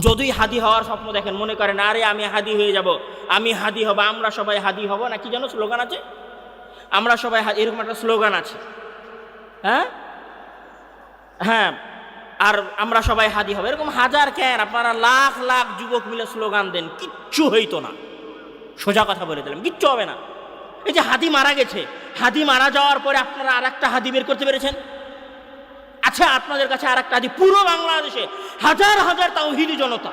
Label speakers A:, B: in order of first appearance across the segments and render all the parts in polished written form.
A: যদি হাদি হওয়ার স্বপ্ন দেখেন, মনে করেন আরে আমি হাদি হয়ে যাব, আমি হাদি হব, আমরা সবাই হাদি হব, না কি যেন স্লোগান আছে, আমরা সবাই, এরকম একটা স্লোগান আছে, হ্যাঁ হ্যাঁ, আর আমরা সবাই হাদি হবে, এরকম হাজার কেন, আপনারা লাখ লাখ যুবক মিলে স্লোগান দেন, কিচ্ছু হইতো না। সোজা কথা বলে দিলাম, কিচ্ছু হবে না। এই যে হাদি মারা গেছে, হাদি মারা যাওয়ার পরে আপনারা আর একটা হাদি বের করতে পেরেছেন? আচ্ছা, আপনাদের কাছে আর একটা হাদি, পুরো বাংলাদেশে হাজার হাজার তাওহীদি জনতা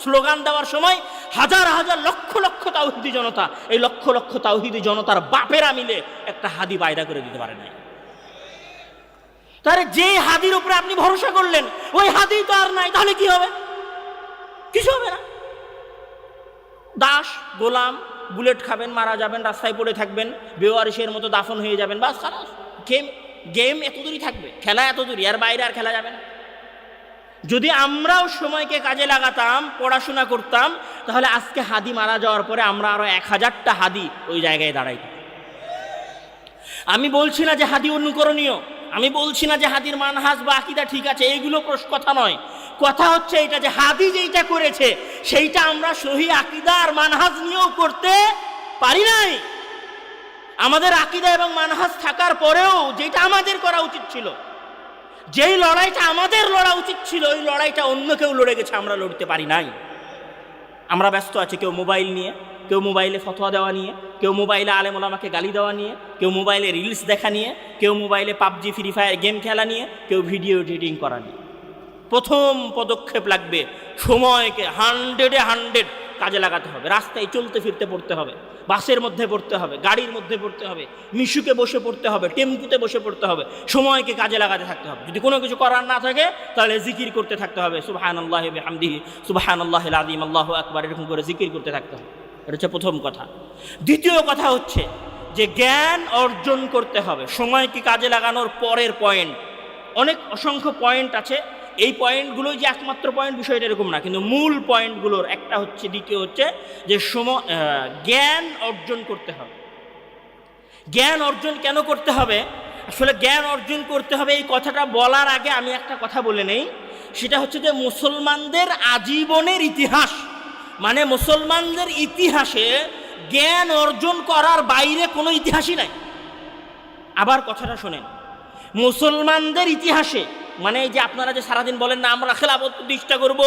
A: স্লোগান দেওয়ার সময় হাজার হাজার লক্ষ লক্ষ তাওহীদি জনতা, এই লক্ষ লক্ষ তাওহীদি জনতার বাপেরা মিলে একটা হাদি বাইদা করে দিতে পারে নাই। তাহলে যে হাদির উপরে আপনি ভরসা করলেন ওই হাদি তো আর নাই, তাহলে কি হবে? কিছু হবে না। দাস গোলাম, বুলেট খাবেন, মারা যাবেন, রাস্তায় পড়ে থাকবেন, বেওয়ারিশের মতো দাফন হয়ে যাবেন, বাস খালাস। গেম এত দূরই থাকবে, খেলা এত দূরই, আর বাইরে আর খেলা যাবে না। যদি আমরাও সময়কে কাজে লাগাতাম, পড়াশোনা করতাম, তাহলে আজকে হাদি মারা যাওয়ার পরে আমরা আরো 1000টা হাদি ওই জায়গায় দাঁড়াইতাম। আমি বলছি না যে হাদি অনুকরণীয়, আমি বলছি না যে হাদির মানহাজ বা আকীদা ঠিক আছে, এইগুলো কথা নয়। কথা হচ্ছে এটা যে হাদি যেইটা করেছে সেইটা আমরা সহি আকীদা আর মানহাজ নিয়েও করতে পারি নাই। আমাদের আকীদা এবং মানহাজ থাকার পরেও যেটা আমাদের করা উচিত ছিল, যেই লড়াইটা আমাদের লড়া উচিত ছিল, ওই লড়াইটা অন্য কেউ লড়ে গেছে, আমরা লড়তে পারি নাই। আমরা ব্যস্ত আছি, কেউ মোবাইল নিয়ে, কেউ মোবাইলে ফতোয়া দেওয়া নিয়ে, কেউ মোবাইলে আলেম ওলামাকে গালি দেওয়া নিয়ে, কেউ মোবাইলে রিলস দেখা নিয়ে, কেউ মোবাইলে পাবজি ফ্রি ফায়ার গেম খেলা নিয়ে, কেউ ভিডিও এডিটিং করা নিয়ে। প্রথম পদক্ষেপ লাগবে সময়কে 100 কাজে লাগাতে হবে। রাস্তায় চলতে ফিরতে পড়তে হবে, বাসের মধ্যে পড়তে হবে, গাড়ির মধ্যে পড়তে হবে, মিশুকে বসে পড়তে হবে, টেম্পুতে বসে পড়তে হবে, সময়কে কাজে লাগাতে থাকতে হবে। যদি কোনো কিছু করার না থাকে তাহলে জিকির করতে থাকতে হবে, সুবহানাল্লাহি ওয়া বিহামদিহি সুবহানাল্লাহিল আযীম আল্লাহু আকবার, এরকম করে জিকির করতে থাকতে হবে। এটা হচ্ছে প্রথম কথা। দ্বিতীয় কথা হচ্ছে যে জ্ঞান অর্জন করতে হবে সময়কে কাজে লাগানোর পরের পয়েন্ট। অনেক অসংখ্য পয়েন্ট আছে, এই পয়েন্টগুলোই যে একমাত্র পয়েন্ট বিষয়টা এরকম না, কিন্তু মূল পয়েন্টগুলোর একটা হচ্ছে, দ্বিতীয় হচ্ছে যে জ্ঞান অর্জন করতে হবে। জ্ঞান অর্জন কেন করতে হবে? আসলে জ্ঞান অর্জন করতে হবে এই কথাটা বলার আগে আমি একটা কথা বলে নেই, সেটা হচ্ছে যে মুসলমানদের আজীবনের ইতিহাস, মানে মুসলমানদের ইতিহাসে জ্ঞান অর্জন করার বাইরে কোনো ইতিহাসই নাই। আবার কথাটা শোনেন, মুসলমানদের ইতিহাসে, মানে এই যে আপনারা যে সারাদিন বলেন না আমরা খেলাফত প্রতিষ্ঠা করব,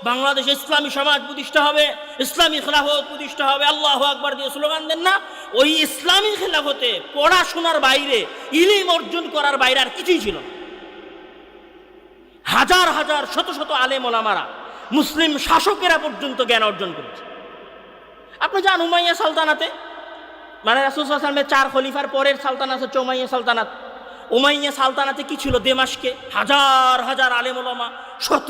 A: বাংলাদেশে ইসলামী সমাজ প্রতিষ্ঠা হবে, ইসলামী খেলাফত প্রতিষ্ঠা হবে, আল্লাহু আকবার দিয়ে স্লোগান দেন না, ওই ইসলামী খেলাফতে পড়াশোনার বাইরে, ইলম অর্জন করার বাইরে আর কিছুই ছিল না। হাজার হাজার শত শত আলেম ওলামারা, মুসলিম শাসকেরা পর্যন্ত জ্ঞান অর্জন করেছে। আপনি যান উমাইয়া সালতানাতে, মানে রাসূল সাল্লাল্লাহু আলাইহি ওয়াসাল্লামের 4 খলিফার পরের সালতানাত হচ্ছে উমাইয়া সালতানাত। উমাইয়া সালতানাতে কি ছিল? দেমাশকে হাজার হাজার আলেম ওলামা, শত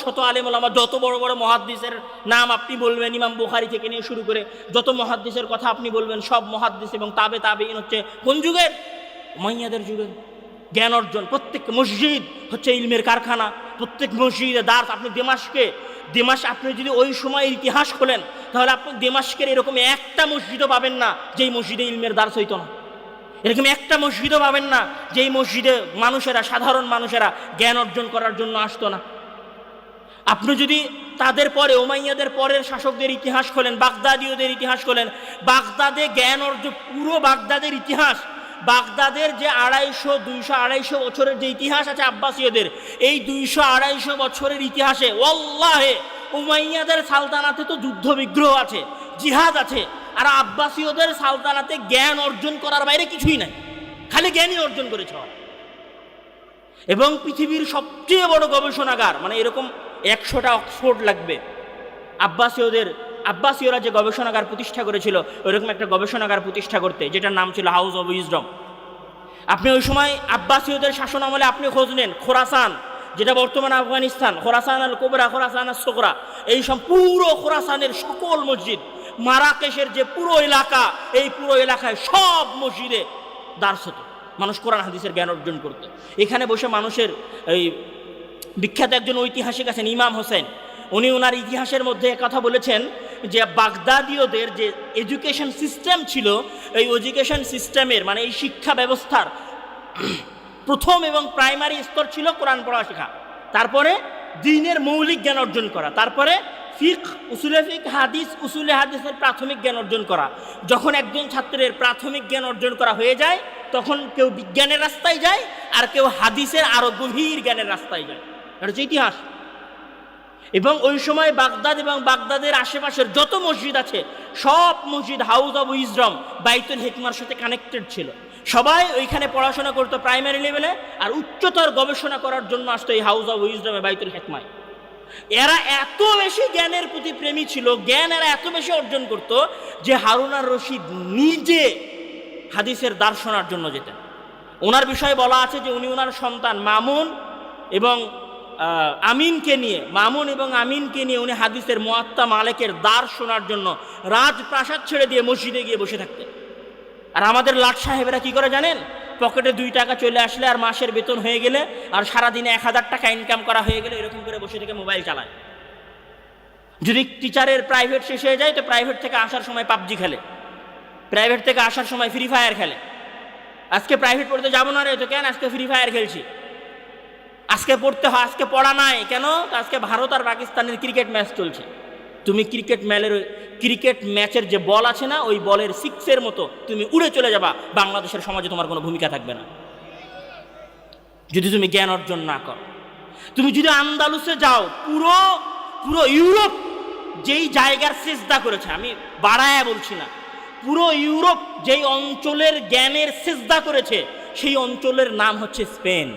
A: শত আলেম ওলামা, যত বড় বড় মুহাদ্দিসের নাম আপনি বলবেন, ইমাম বুখারী থেকে নিয়ে শুরু করে যত মুহাদ্দিসের কথা আপনি বলবেন, সব মুহাদ্দিস এবং তাবেঈন হচ্ছে কোন যুগের? উমাইয়াদের যুগের। জ্ঞান অর্জন, প্রত্যেক মসজিদ হচ্ছে ইলমের কারখানা, প্রত্যেক মসজিদে দার্স। আপনি দেমাশ আপনি যদি ওই সময়ের ইতিহাস খোলেন তাহলে আপনি দেমাশকের এরকম একটা মসজিদও পাবেন না যেই মসজিদে ইলমের দার্স হইতো না। এরকম একটা মসজিদও পাবেন না যেই মসজিদে মানুষেরা, সাধারণ মানুষেরা জ্ঞান অর্জন করার জন্য আসতো না। আপনি যদি তাদের পরে, উমাইয়াদের পরের শাসকদের ইতিহাস খোলেন, বাগদাদীয়দের ইতিহাস খোলেন, বাগদাদে জ্ঞান অর্জন, পুরো বাগদাদের ইতিহাস, বাগদাদের যে 200-250 বছরের যে ইতিহাস আছে আব্বাসীয়দের, এই 200-250 বছরের ইতিহাসে ওয়াল্লাহে উমাইয়াদের সালতানাতে তো যুদ্ধ বিগ্রহ আছে, জিহাদ আছে, আর আব্বাসীয়দের সালতানাতে জ্ঞান অর্জন করার বাইরে কিছুই নাই, খালি জ্ঞানই অর্জন করেছে। এবং পৃথিবীর সবচেয়ে বড় গবেষণাগার, মানে এরকম 100টা অক্সফোর্ড লাগবে আব্বাসীয়রা যে গবেষণাগার প্রতিষ্ঠা করেছিল, ওইরকম একটা গবেষণাগার প্রতিষ্ঠা করতে, যেটার নাম ছিল হাউস অব উইজডম। আপনি ওই সময় আব্বাসীয়দের শাসন আমলে আপনি খোঁজ নেন, খোরাসান, যেটা বর্তমানে আফগানিস্তান, খোরাসান আল কুবরা, খোরাসান আল সুগরা, এই সব পুরো খোরাসানের সকল মসজিদ, মারাকেশের যে পুরো এলাকা, এই পুরো এলাকায় সব মসজিদে দার্স হতো, মানুষ কোরআন হাদিসের জ্ঞান অর্জন করত। এখানে বসে মানুষের, এই বিখ্যাত একজন ঐতিহাসিক আছেন ইমাম হোসেন, উনি ওনার ইতিহাসের মধ্যে কথা বলেছেন যে বাগদাদীয়দের যে এডুকেশন সিস্টেম ছিল, এই এডুকেশন সিস্টেমের, মানে এই শিক্ষা ব্যবস্থার প্রথম এবং প্রাইমারি স্তর ছিল কোরআন পড়া শেখা, তারপরে দ্বীনের মৌলিক জ্ঞান অর্জন করা, তারপরে ফিকহ, উসুলে ফিকহ, হাদিস, উসুলে হাদিসের প্রাথমিক জ্ঞান অর্জন করা। যখন একজন ছাত্রের প্রাথমিক জ্ঞান অর্জন করা হয়ে যায়, তখন কেউ বিজ্ঞানের রাস্তায় যায়, আর কেউ হাদিসের আরো গভীর জ্ঞানের রাস্তায় যায়। এটা হচ্ছে ইতিহাস। এবং ওই সময় বাগদাদ এবং বাগদাদের আশেপাশের যত মসজিদ আছে, সব মসজিদ হাউস অব উইজডম, বাইতুল হিকমার সাথে কানেক্টেড ছিল। সবাই ওইখানে পড়াশোনা করতো প্রাইমারি লেভেলে, আর উচ্চতর গবেষণা করার জন্য আসতো এই হাউস অব উইজডমে, বাইতুল হিকমায়। এরা এত বেশি জ্ঞানের প্রতি প্রেমী ছিল, জ্ঞান এরা এত বেশি অর্জন করত, যে হারুন আর রশিদ নিজে হাদিসের দার শোনার জন্য যেতেন। ওনার বিষয়ে বলা আছে যে উনি ওনার সন্তান মামুন এবং আমিনকে নিয়ে উনি হাদিসের মুয়াত্তা মালিকের দার শোনার জন্য রাজপ্রাসাদ ছেড়ে দিয়ে মসজিদে গিয়ে বসে থাকতেন। আর আমাদের লাট সাহেবেরা কি করে জানেন? পকেটে 2 টাকা চলে আসলে, আর মাসের বেতন হয়ে গেলে, আর সারাদিনে 1000 টাকা ইনকাম করা হয়ে গেলে, এরকম করে বসে থেকে মোবাইল চালায়। যদি টিচারের প্রাইভেট শেষ হয়ে যায়, তো প্রাইভেট থেকে আসার সময় পাবজি খেলে, প্রাইভেট থেকে আসার সময় ফ্রি ফায়ার খেলে। আজকে প্রাইভেট পড়তে যাবো না রে, তো কেন? আজকে ফ্রি ফায়ার খেলছি। আজকে পড়তে হয়, আজকে পড়া নাই কেন? আজকে ভারত আর পাকিস্তানের ক্রিকেট ম্যাচ চলছে। তুমি ক্রিকেট ম্যাচের যে বল আছে না, ওই বলের 6-এর মতো তুমি উড়ে চলে যাবা, বাংলাদেশের সমাজে তোমার কোনো ভূমিকা থাকবে না যদি তুমি জ্ঞান অর্জন না করো। তুমি যদি আন্দালুসে যাও, পুরো ইউরোপ যেই জায়গার সিজদা করেছে, আমি বাড়ায় বলছি না, পুরো ইউরোপ যেই অঞ্চলের জ্ঞানের সিজদা করেছে, সেই অঞ্চলের নাম হচ্ছে স্পেন।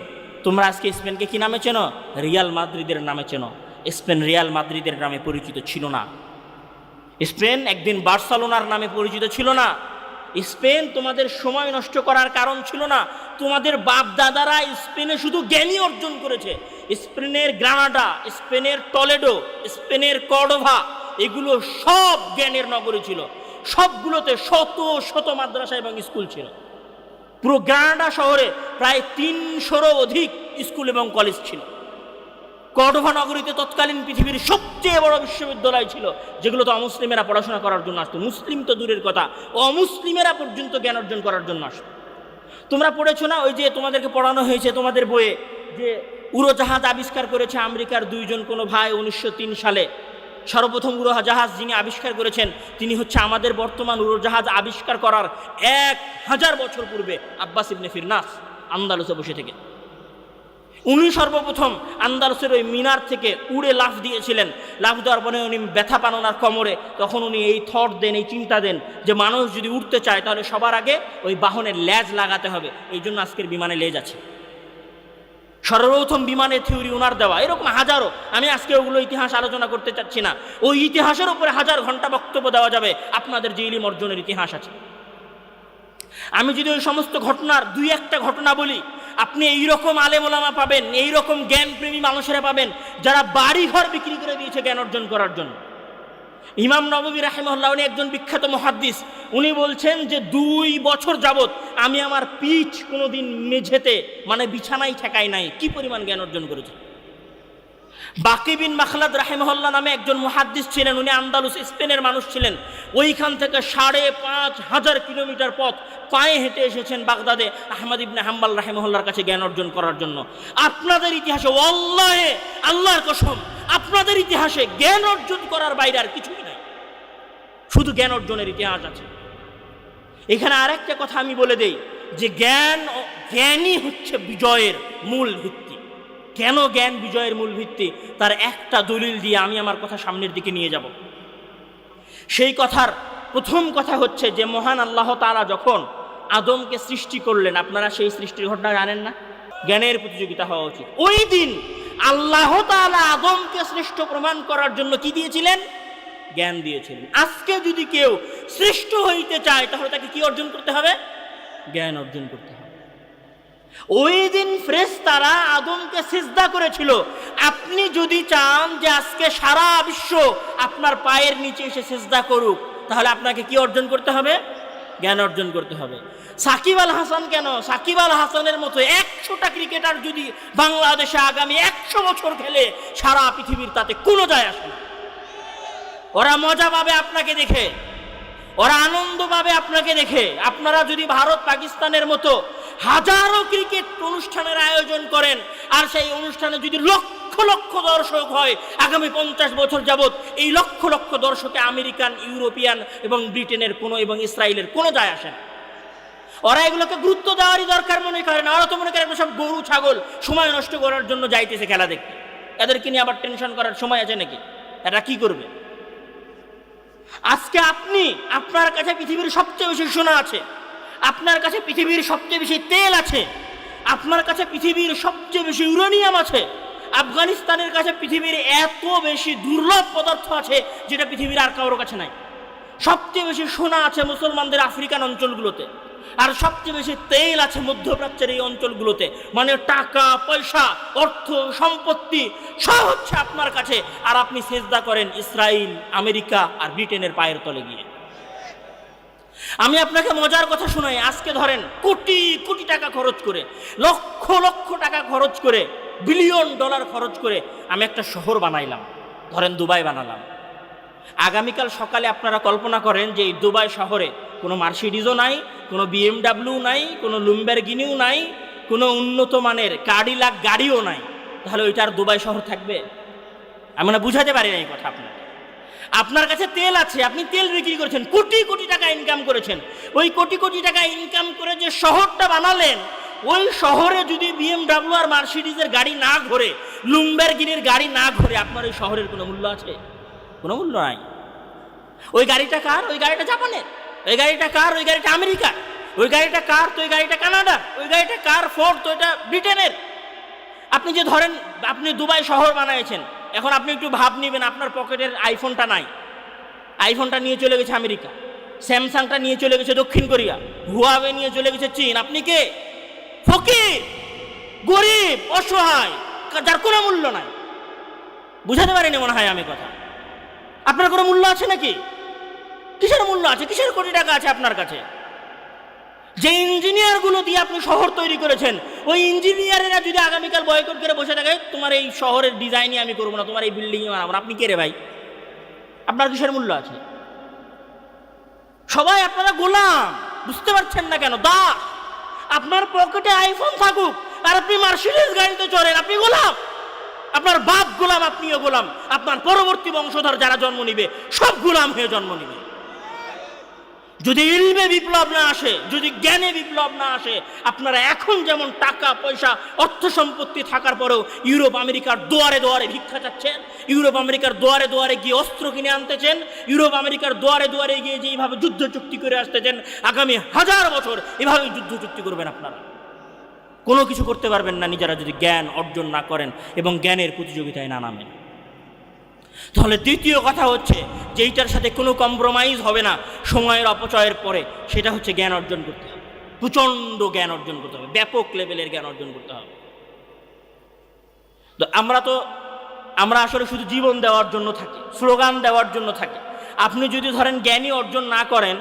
A: তোমরা আজকে স্পেনকে কি নামে চেনো? রিয়াল মাদ্রিদের নামে চেনো। স্পেন রিয়াল মাদ্রিদের নামে পরিচিত ছিল না। স্পেন একদিন বার্সেলোনার নামে পরিচিত ছিল না। স্পেন তোমাদের সময় নষ্ট করার কারণ ছিল না। তোমাদের বাপ দাদারা স্পেনে শুধু জ্ঞানী অর্জন করেছে। স্পেনের গ্রানাডা, স্পেনের টলেডো, স্পেনের কর্ডোভা, এগুলো সব জ্ঞানের নগরী ছিল। সবগুলোতে শত শত মাদ্রাসা এবং স্কুল ছিল। পুরো গ্রানাডা শহরে প্রায় 300-রও অধিক স্কুল এবং কলেজ ছিল। কর্ডোভা নগরীতে তৎকালীন পৃথিবীর সবচেয়ে বড় বিশ্ববিদ্যালয় ছিল, যেগুলো তো অমুসলিমেরা পড়াশোনা করার জন্য আসতো। মুসলিম তো দূরের কথা, অমুসলিমেরা পর্যন্ত জ্ঞান অর্জন করার জন্য আসতো। তোমরা পড়েছো না, ওই যে তোমাদেরকে পড়ানো হয়েছে তোমাদের বইয়ে, যে উড়োজাহাজ আবিষ্কার করেছে আমেরিকার 2 জন কোনো ভাই 1903 সালে। সর্বপ্রথম উড়োজাহাজ যিনি আবিষ্কার করেছেন, তিনি হচ্ছে আমাদের বর্তমান উড়োজাহাজ আবিষ্কার করার 1000 বছর পূর্বে আব্বাস ইবনে ফিরনাস, আন্দালুসে বসে থেকে। উনি সর্বপ্রথম আন্দালুসের ওই মিনার থেকে উড়ে লাফ দিয়েছিলেন। লাফ দেওয়ার পরে উনি ব্যথা পান ওনার কোমরে। তখন উনি এই থট দেন, এই চিন্তা দেন যে মানুষ যদি উঠতে চায়, তাহলে সবার আগে ওই বাহনের লেজ লাগাতে হবে। এই জন্য আজকের বিমানে লেজ আছে। সর্বপ্রথম বিমানের থিওরি ওনার দেওয়া। এরকম হাজারো, আমি আজকে ওগুলো ইতিহাস আলোচনা করতে চাচ্ছি না। ওই ইতিহাসের উপরে 1000 ঘন্টা বক্তব্য দেওয়া যাবে, আপনাদের যে ইলম অর্জনের ইতিহাস আছে। আমি যদি ওই সমস্ত ঘটনার 2-1টা ঘটনা বলি, আপনি এইরকম আলেম ওলামা পাবেন, এইরকম জ্ঞানপ্রেমী মানুষেরা পাবেন, যারা বাড়ি ঘর বিক্রি করে দিয়েছে জ্ঞান অর্জন করার জন্য। ইমাম নববী রাহিমাহুল্লাহ, উনি একজন বিখ্যাত মুহাদ্দিস। উনি বলছেন যে 2 বছর যাবত আমি আমার পিঠ কোনোদিন মেঝেতে, মানে বিছানায় ঠেকাই নাই। কি পরিমাণ জ্ঞান অর্জন করেছে। বাকি বিন মাখলাদ রাহিমাহুল্লাহ নামে একজন মুহাদ্দিস ছিলেন। উনি আন্দালুস, স্পেনের মানুষ ছিলেন। ওইখান থেকে 5500 কিলোমিটার পথ পায়ে হেঁটে এসেছেন বাগদাদে আহমদ ইবনে হাম্বল রাহিমাহুল্লাহর কাছে জ্ঞান অর্জন করার জন্য। আপনাদের ইতিহাসে, ওয়াল্লাহে, আল্লাহর কসম, আপনাদের ইতিহাসে জ্ঞান অর্জন করার বাইরে আর কিছুই নাই, শুধু জ্ঞান অর্জনের ইতিহাস আছে। এখানে আরেকটা কথা আমি বলে দেই, যে জ্ঞানই হচ্ছে বিজয়ের মূল ভিত্তি। কেন জ্ঞান বিজয়ের মূল ভিত্তি, তার একটা দলিল দিয়ে আমি আমার কথা সামনের দিকে নিয়ে যাব। সেই কথার প্রথম কথা হচ্ছে যে মহান আল্লাহ তাআলা যখন আদমকে সৃষ্টি করলেন, আপনারা সেই সৃষ্টির ঘটনা জানেন না? জ্ঞানের প্রতিযোগিতা হওয়া উচিত। ওই দিন আল্লাহ তাআলা আদমকে শ্রেষ্ঠ প্রমাণ করার জন্য কি দিয়েছিলেন? জ্ঞান দিয়েছিলেন। আজকে যদি কেউ শ্রেষ্ঠ হইতে চায়, তাহলে তাকে কি অর্জন করতে হবে? জ্ঞান অর্জন করতে হবে। ওই দিন ফেরেশতারা আদমকে সিজদা করেছিল। আপনি যদি চান যে আজকে সারা বিশ্ব আপনার পায়ের নিচে এসে সিজদা করুক, তাহলে আপনাকে কি অর্জন করতে হবে? জ্ঞান অর্জন করতে হবে। সাকিব আল হাসান কেন, সাকিব আল হাসানের মতো 100টা ক্রিকেটার যদি বাংলাদেশে আগামী 100 বছর খেলে, সারা পৃথিবীর তাতে কোনো যায় আসে না। ওরা মজা পাবে আপনাকে দেখে, ওরা আনন্দ পাবে আপনাকে দেখে। আপনারা যদি ভারত পাকিস্তানের মতো হাজারো ক্রিকেট অনুষ্ঠানের আয়োজন করেন, আর সেই অনুষ্ঠানে যদি লক্ষ লক্ষ লক্ষ দর্শক হয় আগামী 50 বছর যাবৎ, এই লক্ষ লক্ষ দর্শকে আমেরিকান, ইউরোপিয়ান এবং ব্রিটেনের কোনো এবং ইসরায়েলের কোনো যায় আসে না। ওরা এগুলোকে গুরুত্ব দেওয়ারই দরকার মনে করে না। ওরা তো মনে করে সব গরু ছাগল সময় নষ্ট করার জন্য যাইতেছে খেলা দেখতে। এদেরকে নিয়ে আবার টেনশন করার সময় আছে নাকি? এরা কি করবে? আজকে আপনি, আপনার কাছে পৃথিবীর সবচেয়ে বেশি সোনা আছে, আপনার কাছে পৃথিবীর সবচেয়ে বেশি তেল আছে, আপনার কাছে পৃথিবীর সবচেয়ে বেশি ইউরেনিয়াম আছে, আফগানিস্তানের কাছে পৃথিবীর এত বেশি দুর্লভ পদার্থ আছে যেটা পৃথিবীর আর কারোর কাছে নাই। সবচেয়ে বেশি সোনা আছে মুসলমানদের আফ্রিকান অঞ্চলগুলোতে, আর সবচেয়ে বেশি তেল আছে মধ্যপ্রাচ্যের এই অঞ্চলগুলোতে। মানে টাকা পয়সা, অর্থ সম্পত্তি সব হচ্ছে আপনার কাছে, আর আপনি সেজদা করেন ইসরায়েল, আমেরিকা আর ব্রিটেনের পায়ের তলে গিয়ে। আমি আপনাকে মজার কথা শোনাই। আজকে ধরেন কোটি কোটি টাকা খরচ করে, লক্ষ লক্ষ টাকা খরচ করে, বিলিয়ন ডলার খরচ করে আমি একটা শহর বানাইলাম, ধরেন দুবাই বানালাম। আগামীকাল সকালে আপনারা কল্পনা করেন যে এই দুবাই শহরে কোনো মার্সিডিজও নাই, কোনো BMW নাই, কোনো লুম্বরগিনিও নাই, কোনো উন্নত মানের কাডিলাক গাড়িও নাই, তাহলে ওইটা আর দুবাই শহর থাকবে? আমি না বুঝাতে পারি না এই কথা আপনাকে। আপনার কাছে তেল আছে, আপনি তেল বিক্রি করেছেন, কোটি কোটি টাকা ইনকাম করেছেন। ওই কোটি কোটি টাকা ইনকাম করে যে শহরটা বানালেন, ওই শহরে যদি BMW আর মার্সিডিজের গাড়ি না ঘোরে, লুম্বরগিনির গাড়ি না ঘোরে, আপনার ওই শহরের কোনো মূল্য আছে? কোনো মূল্য নাই। ওই গাড়িটা কার? ওই গাড়িটা জাপানের। ওই গাড়িটা কার? ওই গাড়িটা আমেরিকার। ওই গাড়িটা কার? তো ওই গাড়িটা কানাডার। ওই গাড়িটা কার? ফোর্ড। তো এটা ব্রিটেনের। আপনি যে ধরেন আপনি দুবাই শহর বানাইছেন, এখন আপনি একটু ভাব নিবেন, আপনার পকেটের আইফোনটা নাই, আইফোনটা নিয়ে চলে গেছে আমেরিকা, স্যামসাংটা নিয়ে চলে গেছে দক্ষিণ কোরিয়া, হুয়াওয়ে নিয়ে চলে গেছে চীন। আপনি কে? ফকির, গরিব, অসহায়, যার কোনো মূল্য নাই। বুঝাতে পারিনি মনে হয় আমি কথা। আপনার কোনো মূল্য আছে নাকি? কিসের মূল্য আছে? কিসের কোটি টাকা আছে আপনার কাছে? যে ইঞ্জিনিয়ারগুলো দিয়ে আপনি শহর তৈরি করেছেন, ওই ইঞ্জিনিয়ারেরা যদি আগামীকাল বয়কট করে বসে থাকে, তোমার এই শহরের ডিজাইনই আমি করবো না, তোমার এই বিল্ডিংই বানাবো না, আপনি কে রে ভাই? আপনার কিসের মূল্য আছে? সবাই আপনারা গোলাম, বুঝতে পারছেন না কেন? দাস। আপনার পকেটে আইফোন থাকুক আর আপনি মার্সিডিজ গাড়িতে চড়েন, আপনি গোলাম। আপনার বাপ গোলাম, আপনিও গোলাম। আপনার পরবর্তী বংশধর যারা জন্ম নিবে সব গোলাম হয়ে জন্ম নিবে। যদি ইলমে বিপ্লব না আসে, যদি জ্ঞানে বিপ্লব না আসে, আপনারা এখন যেমন টাকা পয়সা অর্থ সম্পত্তি থাকার পরেও ইউরোপ আমেরিকার দুয়ারে দুয়ারে ভিক্ষা চাচ্ছেন, ইউরোপ আমেরিকার দুয়ারে দুয়ারে গিয়ে অস্ত্র কিনে আনতেছেন, ইউরোপ আমেরিকার দুয়ারে দুয়ারে গিয়ে যে এইভাবে যুদ্ধ চুক্তি করে আসতেছেন, আগামী 1000 বছর এভাবেই যুদ্ধ চুক্তি করবেন আপনারা। কোনো কিছু করতে পারবেন না নিজেরা যদি জ্ঞান অর্জন না করেন এবং জ্ঞানের প্রতিযোগিতায় না নামেন। তাহলে দ্বিতীয় কথা হচ্ছে যে এইটার সাথে কোনো কম্প্রোমাইজ হবে না সময়ের অপচয়ের পরে, সেটা হচ্ছে জ্ঞান অর্জন করতে হবে। প্রচণ্ড জ্ঞান অর্জন করতে হবে, ব্যাপক লেভেলের জ্ঞান অর্জন করতে হবে। তো আমরা আসলে শুধু জীবন দেওয়ার জন্য থাকি, স্লোগান দেওয়ার জন্য থাকি। আপনি যদি ধরেন জ্ঞানী অর্জন না করেন,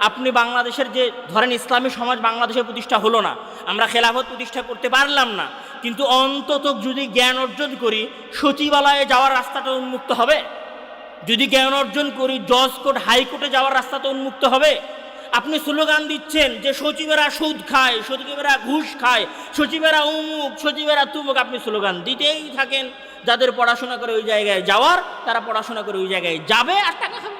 A: আপনি বাংলাদেশের যে ধরেন ইসলামী সমাজ বাংলাদেশের প্রতিষ্ঠা হলো না, আমরা খেলাফত প্রতিষ্ঠা করতে পারলাম না, কিন্তু অন্তত যদি জ্ঞান অর্জন করি সচিবালয়ে যাওয়ার রাস্তাটা উন্মুক্ত হবে। যদি জ্ঞান অর্জন করি জজ কোর্ট হাইকোর্টে যাওয়ার রাস্তাটা উন্মুক্ত হবে। আপনি স্লোগান দিচ্ছেন যে সচিবেরা সুদ খায়, সচিবেরা ঘুষ খায়, সচিবেরা উমুক, সচিবেরা তুমুক, আপনি স্লোগান দিতেই থাকেন। যাদের পড়াশোনা করে ওই জায়গায় যাওয়ার, তারা পড়াশোনা করে ওই জায়গায় যাবে আর টাকা খাবে।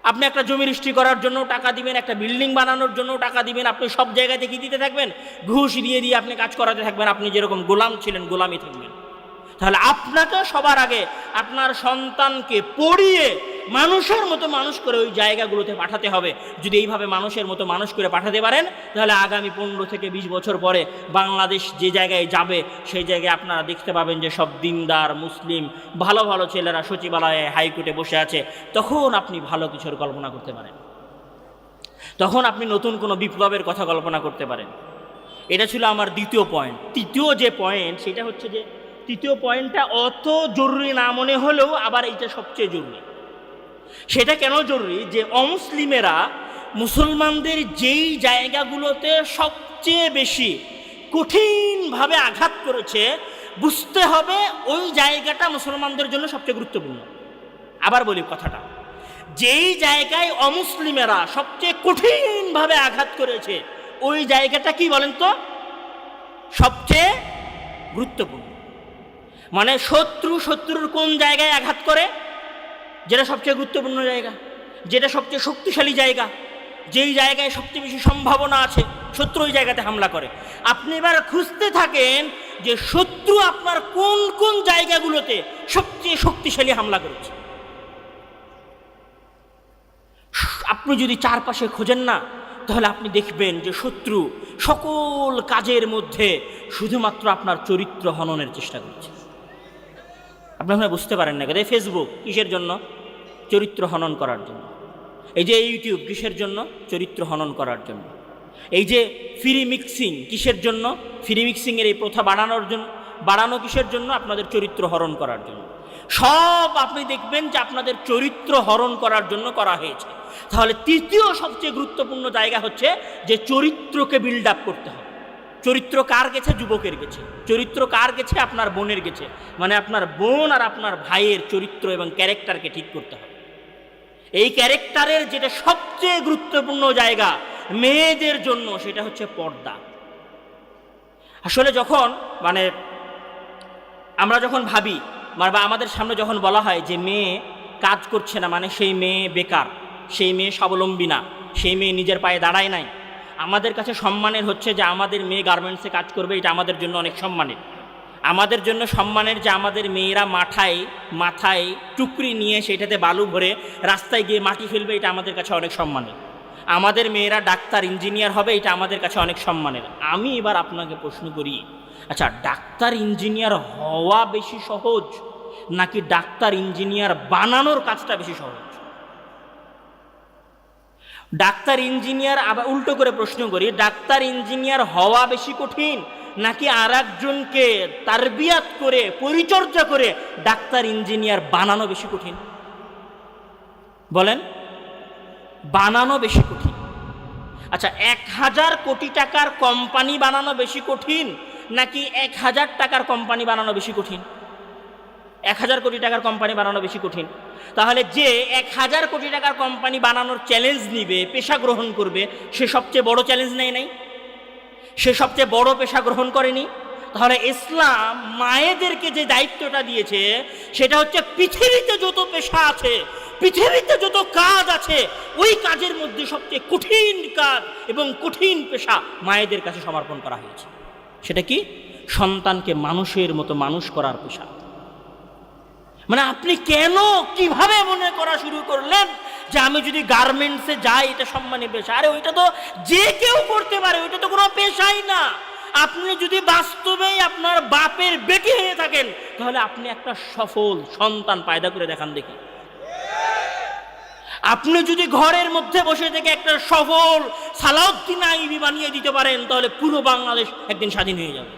A: আপনি একটা জমি রেজিস্ট্রি করার জন্য টাকা দিবেন, একটা বিল্ডিং বানানোর জন্য টাকা দিবেন, আপনি সব জায়গাতে কি দিতে থাকবেন? ঘুষ দিয়ে দিয়ে আপনি কাজ করাতে থাকবেন। আপনি যেরকম গোলাম ছিলেন গোলামই থাকবেন। তাহলে আপনাকে সবার আগে আপনার সন্তানকে পড়িয়ে মানুষের মতো মানুষ করে ওই জায়গাগুলোতে পাঠাতে হবে। যদি এইভাবে মানুষের মতো মানুষ করে পাঠাতে পারেন, তাহলে আগামী 15 থেকে 20 বছর পরে বাংলাদেশ যে জায়গায় যাবে, সেই জায়গায় আপনারা দেখতে পাবেন যে সব দিনদার মুসলিম ভালো ভালো ছেলেরা সচিবালয়ে হাইকোর্টে বসে আছে। তখন আপনি ভালো কিছুর কল্পনা করতে পারেন, তখন আপনি নতুন কোনো বিপ্লবের কথা কল্পনা করতে পারেন। এটা ছিল আমার দ্বিতীয় পয়েন্ট। তৃতীয় যে পয়েন্ট, সেটা হচ্ছে যে তৃতীয় পয়েন্টটা অত জরুরি না মনে হলেও আবার এইটা সবচেয়ে জরুরি। সেটা কেন জরুরি? যে অমুসলিমেরা মুসলমানদের যেই জায়গাগুলোতে সবচেয়ে বেশি কঠিনভাবে আঘাত করেছে, বুঝতে হবে ওই জায়গাটা মুসলমানদের জন্য সবচেয়ে গুরুত্বপূর্ণ। আবার বলি কথাটা, যেই জায়গায় অমুসলিমেরা সবচেয়ে কঠিনভাবে আঘাত করেছে, ওই জায়গাটা কি বলেন তো? সবচেয়ে গুরুত্বপূর্ণ। মানে শত্রুর কোন জায়গায় আঘাত করে? যেটা সবচেয়ে গুরুত্বপূর্ণ জায়গা, যেটা সবচেয়ে শক্তিশালী জায়গা, যেই জায়গায় সবচেয়ে বেশি সম্ভাবনা আছে, শত্রু ওই জায়গাতে হামলা করে। আপনি এবার খুঁজতে থাকেন যে শত্রু আপনার কোন কোন জায়গাগুলোতে সবচেয়ে শক্তিশালী হামলা করেছে। আপনি যদি চারপাশে খোঁজেন না, তাহলে আপনি দেখবেন যে শত্রু সকল কাজের মধ্যে শুধুমাত্র আপনার চরিত্র হননের চেষ্টা করছে। আপনি মনে বুঝতে পারেন না, এই ফেসবুক কিসের জন্য? চরিত্র হনন করার জন্য। এই যে ইউটিউব কিসের জন্য? চরিত্র হনন করার জন্য। এই যে ফ্রি মিক্সিং কিসের জন্য? ফ্রি মিক্সিংয়ের এই প্রথা বাড়ানো কিসের জন্য? আপনাদের চরিত্র হরণ করার জন্য। সব আপনি দেখবেন যে আপনাদের চরিত্র হরণ করার জন্য করা হয়েছে। তাহলে তৃতীয় সবচেয়ে গুরুত্বপূর্ণ জায়গা হচ্ছে যে চরিত্রকে বিল্ড আপ করতে হবে। চরিত্র কার গেছে? যুবকের গেছে। চরিত্র কার গেছে? আপনার বোনের গেছে। মানে আপনার বোন আর আপনার ভাইয়ের চরিত্র এবং ক্যারেক্টারকে ঠিক করতে হবে। এই ক্যারেক্টারের যেটা সবচেয়ে গুরুত্বপূর্ণ জায়গা মেয়েদের জন্য, সেটা হচ্ছে পর্দা। আসলে যখন আমরা যখন ভাবি বা আমাদের সামনে যখন বলা হয় যে মেয়ে কাজ করছে না, মানে সেই মেয়ে বেকার, সেই মেয়ে স্বাবলম্বী না, সেই মেয়ে নিজের পায়ে দাঁড়ায় নাই, আমাদের কাছে সম্মানের হচ্ছে যে আমাদের মেয়ে গার্মেন্টসে কাজ করবে, এটা আমাদের জন্য অনেক সম্মানের। আমাদের জন্য সম্মানের যে আমাদের মেয়েরা মাথায় টুকরি নিয়ে সেটাতে বালু ভরে রাস্তায় গিয়ে মাটি ফেলবে, এটা আমাদের কাছে অনেক সম্মানের। আমাদের মেয়েরা ডাক্তার ইঞ্জিনিয়ার হবে, এটা আমাদের কাছে অনেক সম্মানের। আমি এবার আপনাকে প্রশ্ন করি, আচ্ছা ডাক্তার ইঞ্জিনিয়ার হওয়া বেশি সহজ নাকি ডাক্তার ইঞ্জিনিয়ার বানানোর কাজটা বেশি সহজ? ডাক্তার ইঞ্জিনিয়ার, আবার উল্টো করে প্রশ্ন করি, ডাক্তার ইঞ্জিনিয়ার হওয়া বেশি কঠিন নাকি আর একজনকে তারবিয়াত করে পরিচর্যা করে ডাক্তার ইঞ্জিনিয়ার বানানো বেশি কঠিন? বলেন, বানানো বেশি কঠিন। আচ্ছা 1000 কোটি টাকার কোম্পানি বানানো বেশি কঠিন নাকি 1000 টাকার কোম্পানি বানানো বেশি কঠিন? 1000 কোটি টাকার কোম্পানি বানানো বেশি কঠিন। তাহলে যে 1000 কোটি টাকার কোম্পানি বানানোর চ্যালেঞ্জ নিবে, পেশা গ্রহণ করবে, সে সবচেয়ে বড় চ্যালেঞ্জ নেয় নাই? সে সবচেয়ে বড় পেশা গ্রহণ করেনি? তাহলে ইসলাম মায়েদেরকে যে দায়িত্বটা দিয়েছে সেটা হচ্ছে পৃথিবীতে যত পেশা আছে, পৃথিবীতে যত কাজ আছে, ওই কাজের মধ্যে সবচেয়ে কঠিন কাজ এবং কঠিন পেশা মায়েদের কাছে সমর্পণ করা হয়েছে। সেটা কি? সন্তানকে মানুষের মতো মানুষ করার পেশা। মানে আপনি কেন কিভাবে মনে করা শুরু করলেন যে আমি যদি গার্মেন্টসে যাই এটা সম্মানী পেশা? আরে ওইটা তো যে কেউ করতে পারে, ওইটা তো কোনো পেশাই না। আপনি যদি বাস্তবেই আপনার বাপের বেটি হয়ে থাকেন, তাহলে আপনি একটা সফল সন্তান পয়দা করে দেখান দেখি। আপনি যদি ঘরের মধ্যে বসে থেকে একটা সফল সালাউদ্দিন আইবি বানিয়ে দিতে পারেন, তাহলে পুরো বাংলাদেশ একদিন স্বাধীন হয়ে যাবে।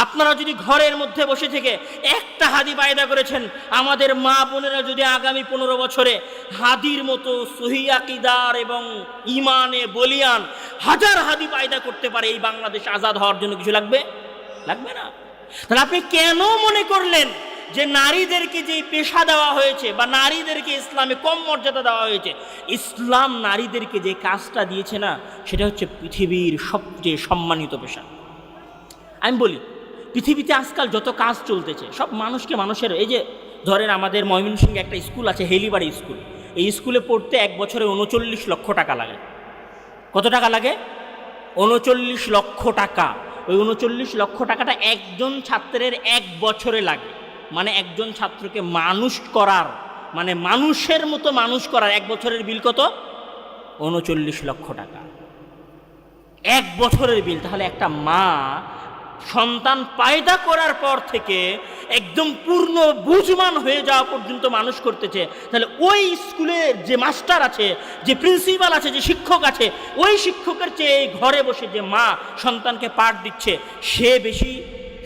A: আপনারা যদি ঘরের মধ্যে বসে থেকে একটা হাদি পয়দা করেছেন, আমাদের মা বোনেরা যদি আগামী 15 বছরে হাদির মতো সহি আকীদার এবং ইমানে বলিয়ান হাজার হাদি পয়দা করতে পারে, এই বাংলাদেশ আজাদ হওয়ার জন্য কিছু লাগবে না? তাহলে আপনি কেন মনে করলেন যে নারীদেরকে যে পেশা দেওয়া হয়েছে বা নারীদেরকে ইসলামে কম মর্যাদা দেওয়া হয়েছে? ইসলাম নারীদেরকে যে কাজটা দিয়েছে না, সেটা হচ্ছে পৃথিবীর সবচেয়ে সম্মানিত পেশা। আমি বলি, পৃথিবীতে আজকাল যত কাজ চলতেছে সব মানুষের, এই যে ধরেন আমাদের ময়মনসিংহে একটা স্কুল আছে, হেলিবাড়ি স্কুল। এই স্কুলে পড়তে 1 বছরে 39 লক্ষ টাকা লাগে। কত টাকা লাগে? 39 লক্ষ টাকা। ওই 39 লক্ষ টাকাটা একজন ছাত্রের 1 বছরে লাগে। মানে একজন ছাত্রকে মানুষ করার, মানে মানুষের মতো মানুষ করার 1 বছরের বিল কত? 39 লক্ষ টাকা, 1 বছরের বিল। তাহলে একটা মা সন্তান পয়দা করার পর থেকে একদম পূর্ণ বুঝমান হয়ে যাওয়া পর্যন্ত মানুষ করতেছে। তাহলে ওই স্কুলের যে মাস্টার আছে, যে প্রিন্সিপাল আছে, যে শিক্ষক আছে, ওই শিক্ষকের চেয়ে ঘরে বসে যে মা সন্তানকে পাঠ দিচ্ছে, সে বেশি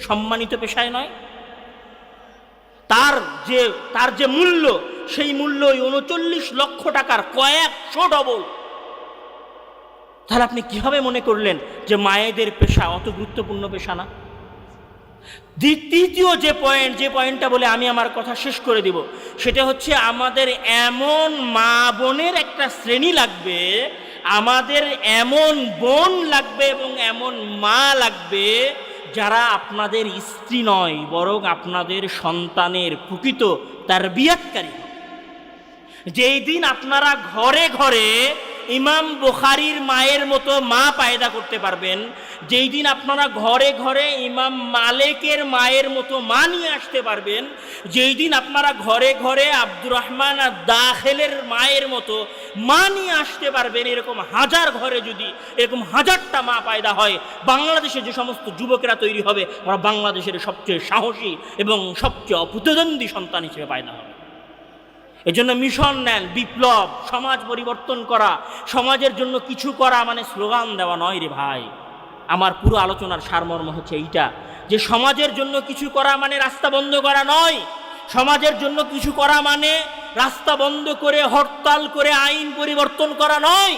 A: সম্মানিত পেশায় নয়? তার যে মূল্য, সেই মূল্য 39 লক্ষ টাকার কয়েকশো ডবল। তাহলে আপনি কিভাবে মনে করলেন যে মায়েদের পেশা অত গুরুত্বপূর্ণ পেশা না? তৃতীয় যে পয়েন্টটা বলে আমি আমার কথা শেষ করে দিব, সেটা হচ্ছে আমাদের এমন মা বোনের একটা শ্রেণী লাগবে, আমাদের এমন বোন লাগবে এবং এমন মা লাগবে যারা আপনাদের স্ত্রী নয় বরং আপনাদের সন্তানের প্রকৃত তারবিয়াতকারী। যেই দিন আপনারা ঘরে ঘরে ইমাম বুখারীর মায়ের মতো মা পায়দা করতে পারবেন, যেই দিন আপনারা ঘরে ঘরে ইমাম মালিকের মায়ের মতো মা নিয়ে আসতে পারবেন, যেই দিন আপনারা ঘরে ঘরে আব্দুর রহমান আর দাখিলের মায়ের মতো মা নিয়ে আসতে পারবেন, এরকম হাজার ঘরে যদি এরকম হাজারটা মা পায়দা হয়, বাংলাদেশে যে সমস্ত যুবকেরা তৈরি হবে ওরা বাংলাদেশের সবচেয়ে সাহসী এবং সবচেয়ে অপ্রতিদ্বন্দ্বী সন্তান হিসেবে পায়দা হবে। এজন্য মিশন নেন, বিপ্লব, সমাজ পরিবর্তন করা, সমাজের জন্য কিছু করা মানে স্লোগান দেওয়া নয় রে ভাই। আমার পুরো আলোচনার সারমর্ম হচ্ছে এইটা, যে সমাজের জন্য কিছু করা মানে রাস্তা বন্ধ করা নয়। সমাজের জন্য কিছু করা মানে রাস্তা বন্ধ করে হরতাল করে আইন পরিবর্তন করা নয়।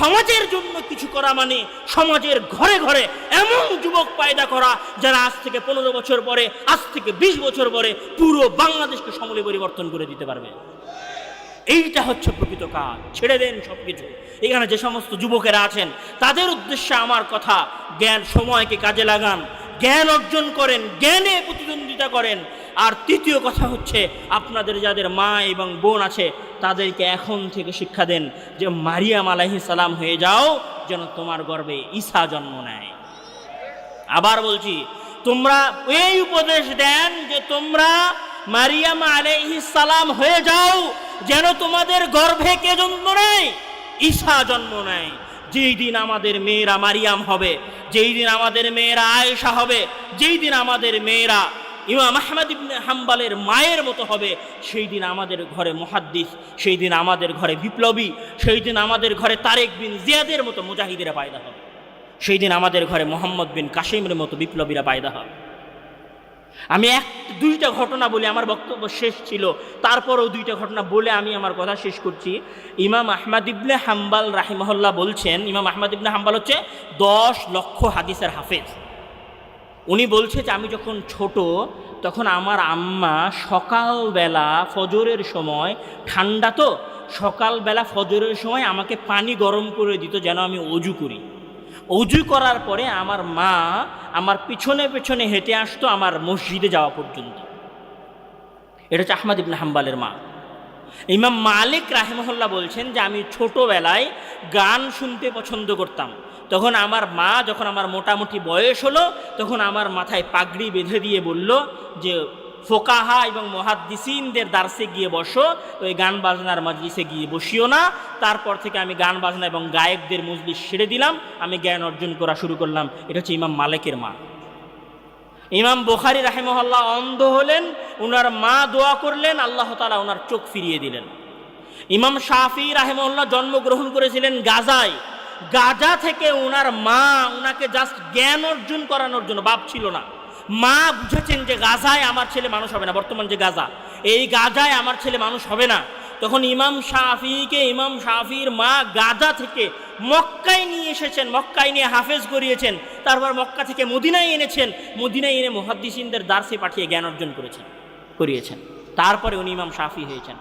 A: সমাজের জন্য কিছু করা মানে সমাজের ঘরে ঘরে এমন যুবক পায়দা করা যারা আজ থেকে 15 বছর পরে, আজ থেকে 20 বছর পরে পুরো বাংলাদেশকে সমূলে পরিবর্তন করে দিতে পারবে। এইটা হচ্ছে প্রকৃত কাজ। ছেড়ে দেন সবকিছু। এখানে যে সমস্ত যুবকেরা আছেন তাদের উদ্দেশ্যে আমার কথা, জ্ঞান সময়কে কাজে লাগান, জ্ঞান অর্জন করেন, জ্ঞানে প্রতিদ্বন্দ্বিতা করেন। আর তৃতীয় কথা হচ্ছে আপনাদের যাদের মা এবং বোন আছে তাদেরকে এখন থেকে শিক্ষা দেন যে মারিয়াম আলাইহিস সালাম হয়ে যাও যেন তোমার গর্ভে ঈসা জন্ম নেয়। আবার বলছি, তোমরা এই উপদেশ দেন যে তোমরা মারিয়াম আলাইহিস সালাম হয়ে যাও যেন তোমাদের গর্ভে কে জন্ম নেয়? ঈসা জন্ম নেয়। যেই দিন আমাদের মেয়েরা মারিয়াম হবে, যেই দিন আমাদের মেয়েরা আয়েশা হবে, যেই দিন আমাদের মেয়েরা ইমাম আহমদ ইবনে হাম্বলের মায়ের মতো হবে, সেই দিন আমাদের ঘরে মুহাদ্দিস, সেই দিন আমাদের ঘরে বিপ্লবী, সেই দিন আমাদের ঘরে তারেক বিন জিয়াদের মতো মুজাহিদেরা পায়দা হবে, সেই দিন আমাদের ঘরে মোহাম্মদ বিন কাসিমের মতো বিপ্লবীরা পায়দা হবে। আমি দুইটা ঘটনা বলে আমার বক্তব্য শেষ ছিল, তারপরও দুইটা ঘটনা বলে আমি আমার কথা শেষ করছি। ইমাম আহমদ ইবনে হাম্বল রাহিমাহুল্লাহ বলছেন, ইমাম আহমদ ইবনে হাম্বল হচ্ছে 10 লক্ষ হাদিসের হাফেজ। উনি বলছে যে আমি যখন ছোট তখন আমার আম্মা সকালবেলা ফজরের সময়, ঠান্ডা তো, সকালবেলা ফজরের সময় আমাকে পানি গরম করে দিত যেন আমি অজু করি। অজু করার পরে আমার মা আমার পিছনে পিছনে হেঁটে আসতো আমার মসজিদে যাওয়া পর্যন্ত। এটা হচ্ছে আহমদ ইবনে হাম্বলের মা। ইমাম মালিক রাহিমাহুল্লাহ বলছেন যে আমি ছোটোবেলায় গান শুনতে পছন্দ করতাম। তখন আমার মা, যখন আমার মোটামুটি বয়স হলো, তখন আমার মাথায় পাগড়ি বেঁধে দিয়ে বলল যে ফোকাহা এবং মুহাদ্দিসিনদের দার্সে গিয়ে বসো, ওই গান বাজনার মজলিসে গিয়ে বসিও না। তারপর থেকে আমি গান বাজনা এবং গায়কদের মজলিস ছেড়ে দিলাম, আমি জ্ঞান অর্জন করা শুরু করলাম। এটা হচ্ছে ইমাম মালিকের মা। ইমাম বুখারী রাহিমাহুল্লাহ অন্ধ হলেন, ওনার মা দোয়া করলেন, আল্লাহ তাআলা ওনার চোখ ফিরিয়ে দিলেন। ইমাম শাফি রাহিমাহুল্লাহ জন্মগ্রহণ করেছিলেন গাজায়। গাজা থেকে ওনার মা ওনাকে জাস্ট জ্ঞান অর্জন করানোর জন্য, বাপ ছিল না, মা বুঝেছেন যে গাজায় আমার ছেলে মানুষ হবে না, বর্তমান যে গাজা, এই গাজায় আমার ছেলে মানুষ হবে না। তখন ইমাম শাফিকে, ইমাম শাফির মা গাজা থেকে মক্কায় নিয়ে এসেছেন, মক্কায় নিয়ে হাফেজ করিয়েছেন, তারপর মক্কা থেকে মদিনায় এনেছেন, মদিনায় এনে মুহাদ্দিসিনদের দার্সে পাঠিয়ে জ্ঞান অর্জন করিয়েছেন। তারপরে উনি ইমাম শাফি হয়েছেন।